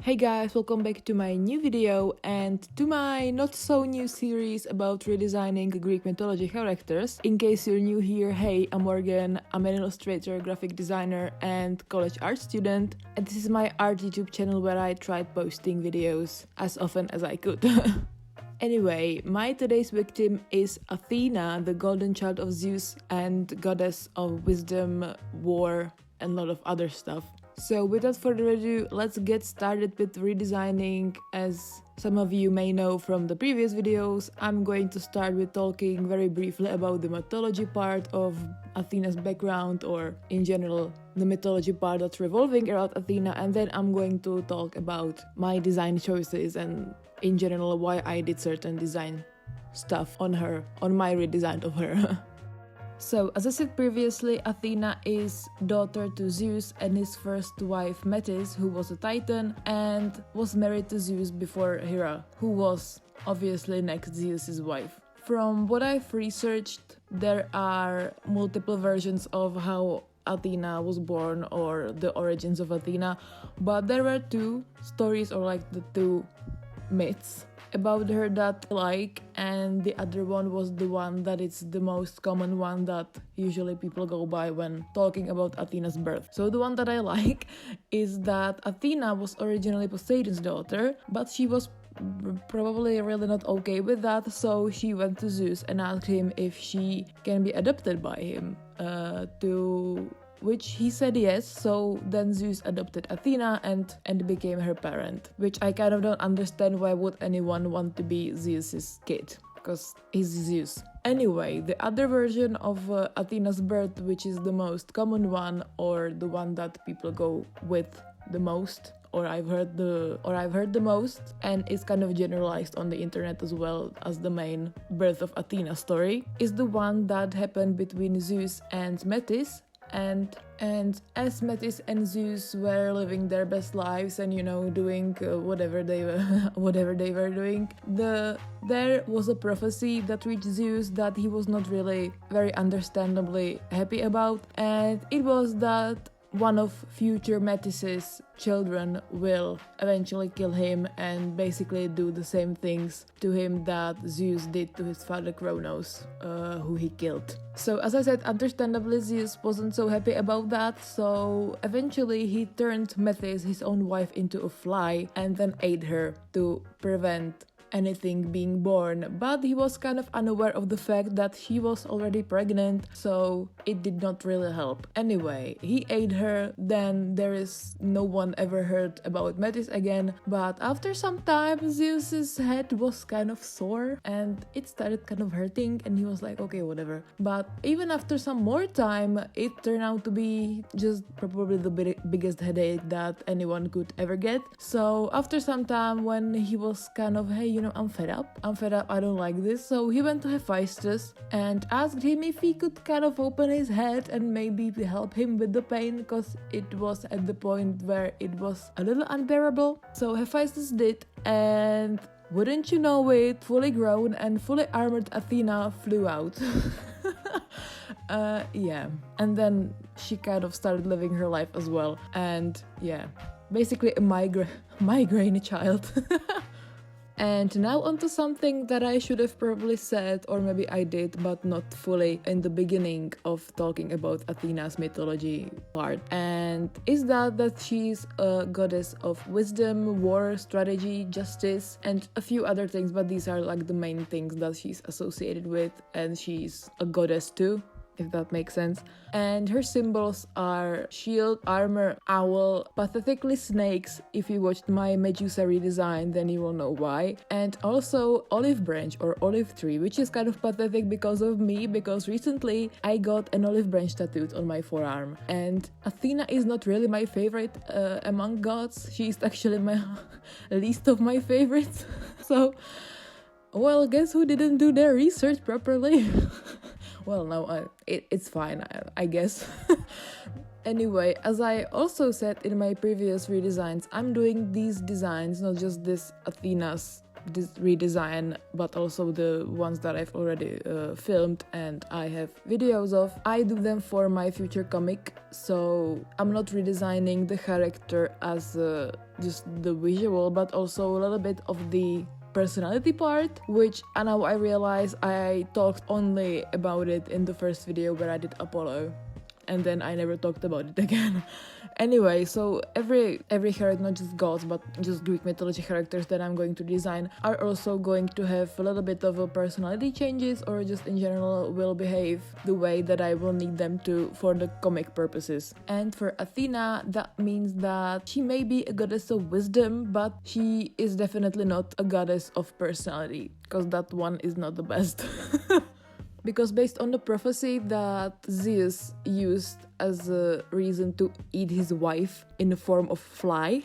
Hey guys, welcome back to my new video and to my not so new series about redesigning Greek mythology characters. In case you're new here, hey, I'm Morgan, I'm an illustrator, graphic designer and college art student, and this is my art YouTube channel where I tried posting videos as often as I could. Anyway, my today's victim is Athena, the golden child of Zeus and goddess of wisdom, war and a lot of other stuff. So without further ado, let's get started with redesigning. As some of you may know from the previous videos, I'm going to start with talking very briefly about the mythology part of Athena's background, or in general the mythology part that's revolving around Athena, and then I'm going to talk about my design choices and in general why I did certain design stuff on her, on my redesign of her. So, as I said previously, Athena is daughter to Zeus and his first wife Metis, who was a titan and was married to Zeus before Hera, who was obviously next Zeus's wife. From what I've researched, there are multiple versions of how Athena was born or the origins of Athena, but there were two stories, or like the two myths about her that I like, and the other one was the one that is the most common one that usually people go by when talking about Athena's birth. So the one that I like is that Athena was originally Poseidon's daughter, but she was probably really not okay with that, so she went to Zeus and asked him if she can be adopted by him, to which he said yes. So then Zeus adopted Athena and became her parent, which I kind of don't understand. Why would anyone want to be Zeus's kid? Because he's Zeus. Anyway, the other version of Athena's birth, which is the most common one, or the one that people go with the most, or I've heard the most, and it's kind of generalized on the internet as well as the main birth of Athena story, is the one that happened between Zeus and Metis. And as Metis and Zeus were living their best lives and doing whatever they were doing, there was a prophecy that reached Zeus that he was not really very understandably happy about, and it was that one of future Metis's children will eventually kill him and basically do the same things to him that Zeus did to his father Kronos, who he killed. So as I said, understandably Zeus wasn't so happy about that, so eventually he turned Metis, his own wife, into a fly and then ate her to prevent anything being born, but he was kind of unaware of the fact that she was already pregnant, so it did not really help. Anyway, he ate her, then there is no one ever heard about Metis again, but after some time Zeus's head was kind of sore and it started kind of hurting, and he was like, okay, whatever. But even after some more time, it turned out to be just probably the biggest headache that anyone could ever get. So after some time, when he was kind of, hey, I'm fed up, I don't like this, so he went to Hephaestus and asked him if he could kind of open his head and maybe help him with the pain, because it was at the point where it was a little unbearable. So Hephaestus did, and wouldn't you know it, fully grown and fully armored Athena flew out. Yeah, and then she kind of started living her life as well, and yeah, basically a migraine child. And now onto something that I should have probably said, or maybe I did, but not fully in the beginning of talking about Athena's mythology part. And is that she's a goddess of wisdom, war, strategy, justice, and a few other things, but these are like the main things that she's associated with, and she's a goddess too, if that makes sense. And her symbols are shield, armor, owl, pathetically snakes. If you watched my Medusa redesign, then you will know why. And also olive branch or olive tree, which is kind of pathetic because of me, because recently I got an olive branch tattooed on my forearm. And Athena is not really my favorite among gods. She is actually my least of my favorites. So, well, guess who didn't do their research properly? Well, no, it's fine, I guess. Anyway, as I also said in my previous redesigns, I'm doing these designs, not just this Athena's redesign, but also the ones that I've already filmed and I have videos of. I do them for my future comic, so I'm not redesigning the character as just the visual, but also a little bit of the personality part, which now I realize I talked only about it in the first video where I did Apollo, and then I never talked about it again. Anyway, so every character, not just gods but just Greek mythology characters that I'm going to design, are also going to have a little bit of a personality changes, or just in general will behave the way that I will need them to for the comic purposes. And for Athena, that means that she may be a goddess of wisdom, but she is definitely not a goddess of personality, because that one is not the best. Because based on the prophecy that Zeus used as a reason to eat his wife in the form of fly,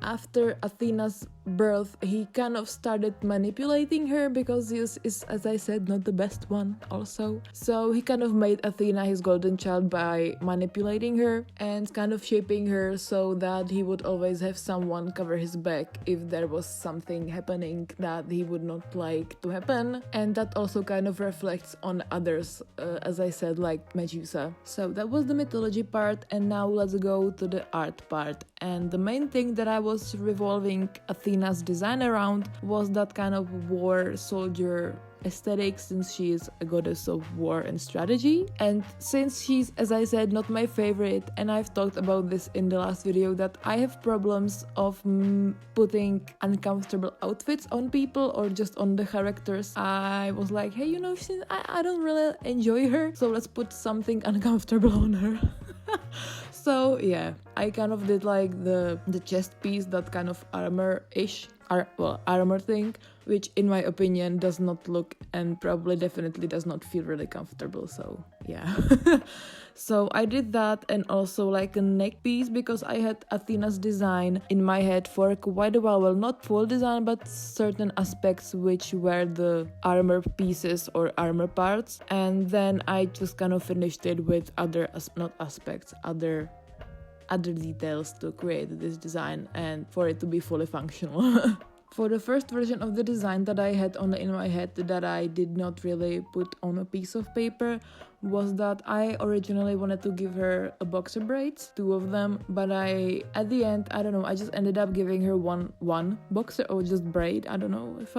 after Athena's birth, he kind of started manipulating her, because Zeus is, as I said, not the best one also. So he kind of made Athena his golden child by manipulating her and kind of shaping her so that he would always have someone cover his back if there was something happening that he would not like to happen. And that also kind of reflects on others, as I said, like Medusa. So that was the mythology part, and now let's go to the art part. And the main thing that I was revolving Athena's design around was that kind of war soldier aesthetic, since she is a goddess of war and strategy. And since she's, as I said, not my favorite, and I've talked about this in the last video, that I have problems of putting uncomfortable outfits on people or just on the characters, I was like, hey, I don't really enjoy her, so let's put something uncomfortable on her. So yeah, I kind of did like the chest piece, that kind of armor-ish, armor thing, which in my opinion does not look and probably definitely does not feel really comfortable, so yeah. So I did that, and also like a neck piece, because I had Athena's design in my head for quite a while. Well, not full design, but certain aspects which were the armor pieces or armor parts, and then I just kind of finished it with other details to create this design and for it to be fully functional. For the first version of the design that I had only in my head, that I did not really put on a piece of paper, was that I originally wanted to give her a boxer braids, 2 of them, but at the end, I don't know, I just ended up giving her one boxer or just braid. I don't know if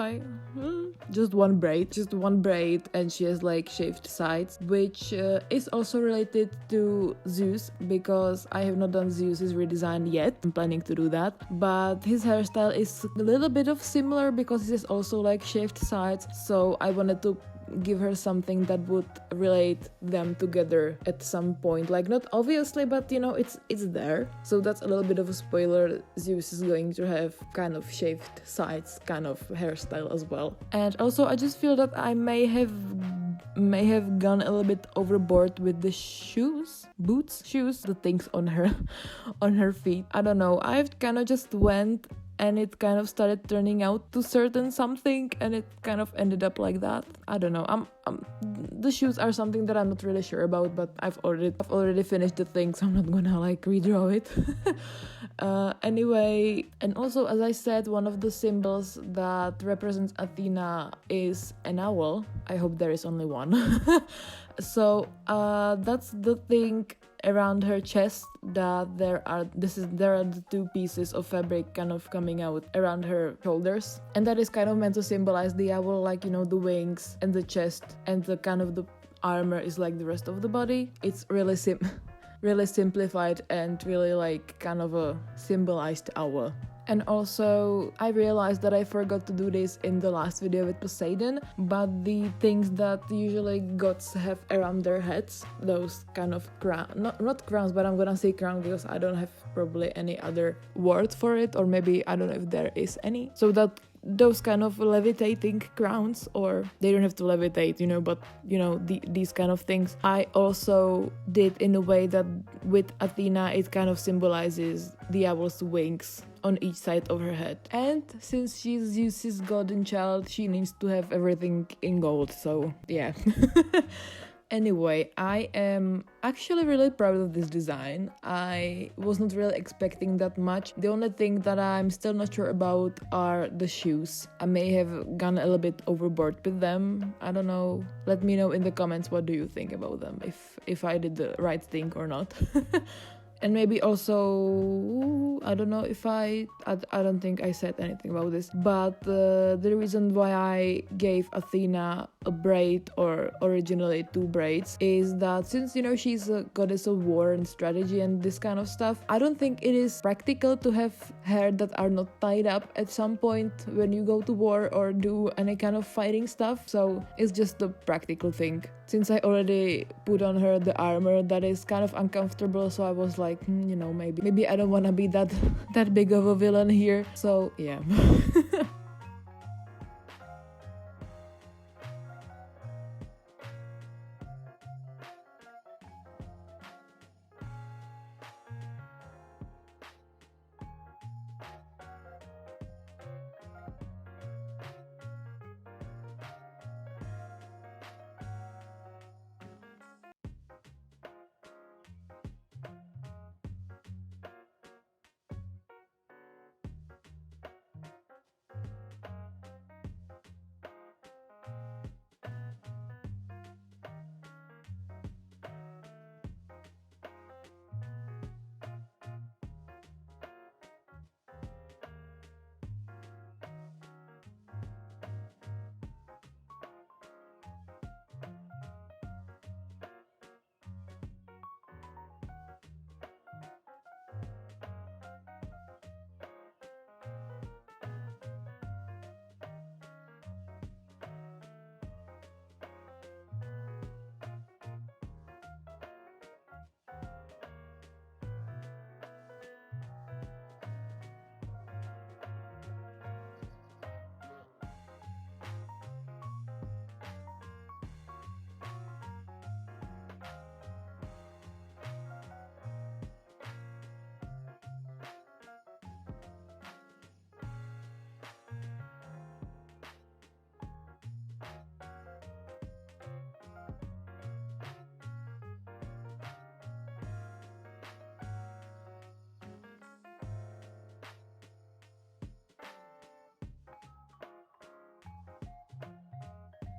just one braid, and she has like shaved sides, which is also related to Zeus, because I have not done Zeus's redesign yet. I'm planning to do that, but his hairstyle is a little bit of similar, because he has also like shaved sides, so I wanted to give her something that would relate them together at some point, like not obviously, but it's there. So that's a little bit of a spoiler. Zeus is going to have kind of shaved sides kind of hairstyle as well. And also I just feel that I may have gone a little bit overboard with the shoes, the things on her feet. I don't know, I've kind of just went and it kind of started turning out to certain something, and it kind of ended up like that. I don't know. The shoes are something that I'm not really sure about, but I've already finished the thing, so I'm not gonna like redraw it. Anyway, and also, as I said, one of the symbols that represents Athena is an owl. I hope there is only one. So that's the thing around her chest, that there are the 2 pieces of fabric kind of coming out around her shoulders, and that is kind of meant to symbolize the owl, like the wings and the chest, and the kind of the armor is like the rest of the body. It's really simplified and really like kind of a symbolized owl. And also, I realized that I forgot to do this in the last video with Poseidon, but the things that usually gods have around their heads, those kind of not crowns, but I'm gonna say crown because I don't have probably any other word for it, or maybe I don't know if there is any. So that those kind of levitating crowns, or they don't have to levitate, but these kind of things, I also did in a way that with Athena it kind of symbolizes the owl's wings on each side of her head. And since she's Zeus's golden child, she needs to have everything in gold, so yeah. Anyway, I am actually really proud of this design. I was not really expecting that much. The only thing that I'm still not sure about are the shoes. I may have gone a little bit overboard with them. I don't know. Let me know in the comments what do you think about them, if I did the right thing or not. And maybe also, I don't know if I don't think I said anything about this, but the reason why I gave Athena a braid, or originally 2 braids, is that since, she's a goddess of war and strategy and this kind of stuff, I don't think it is practical to have hair that are not tied up at some point when you go to war or do any kind of fighting stuff. So it's just a practical thing. Since I already put on her the armor that is kind of uncomfortable, so I was like, maybe I don't want to be that big of a villain here. So yeah.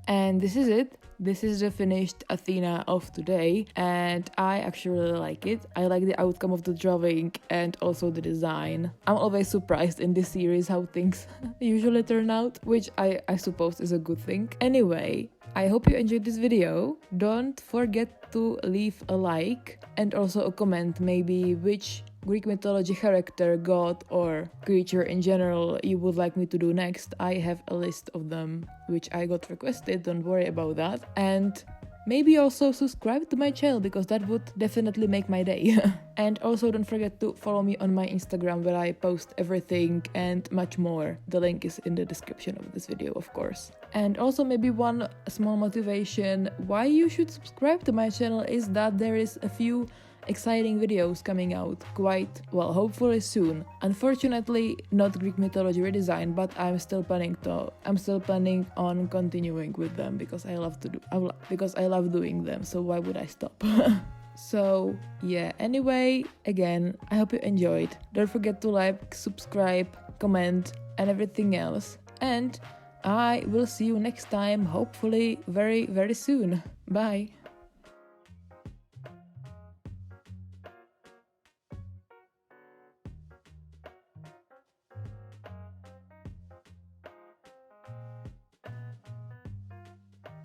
And this is it. This is the finished Athena of today, and I actually really like it. I like the outcome of the drawing and also the design. I'm always surprised in this series how things usually turn out, which I suppose is a good thing. Anyway, I hope you enjoyed this video. Don't forget to leave a like and also a comment, maybe which Greek mythology character, god, or creature in general you would like me to do next. I have a list of them which I got requested, don't worry about that. And maybe also subscribe to my channel, because that would definitely make my day. And also don't forget to follow me on my Instagram, where I post everything and much more. The link is in the description of this video, of course. And also maybe one small motivation why you should subscribe to my channel is that there is a few exciting videos coming out quite well, hopefully soon. Unfortunately not Greek mythology redesign, but I'm still planning on continuing with them, because I love doing them, so why would I stop? So yeah, anyway, again, I hope you enjoyed. Don't forget to like, subscribe, comment and everything else, and I will see you next time, hopefully very, very soon. Bye.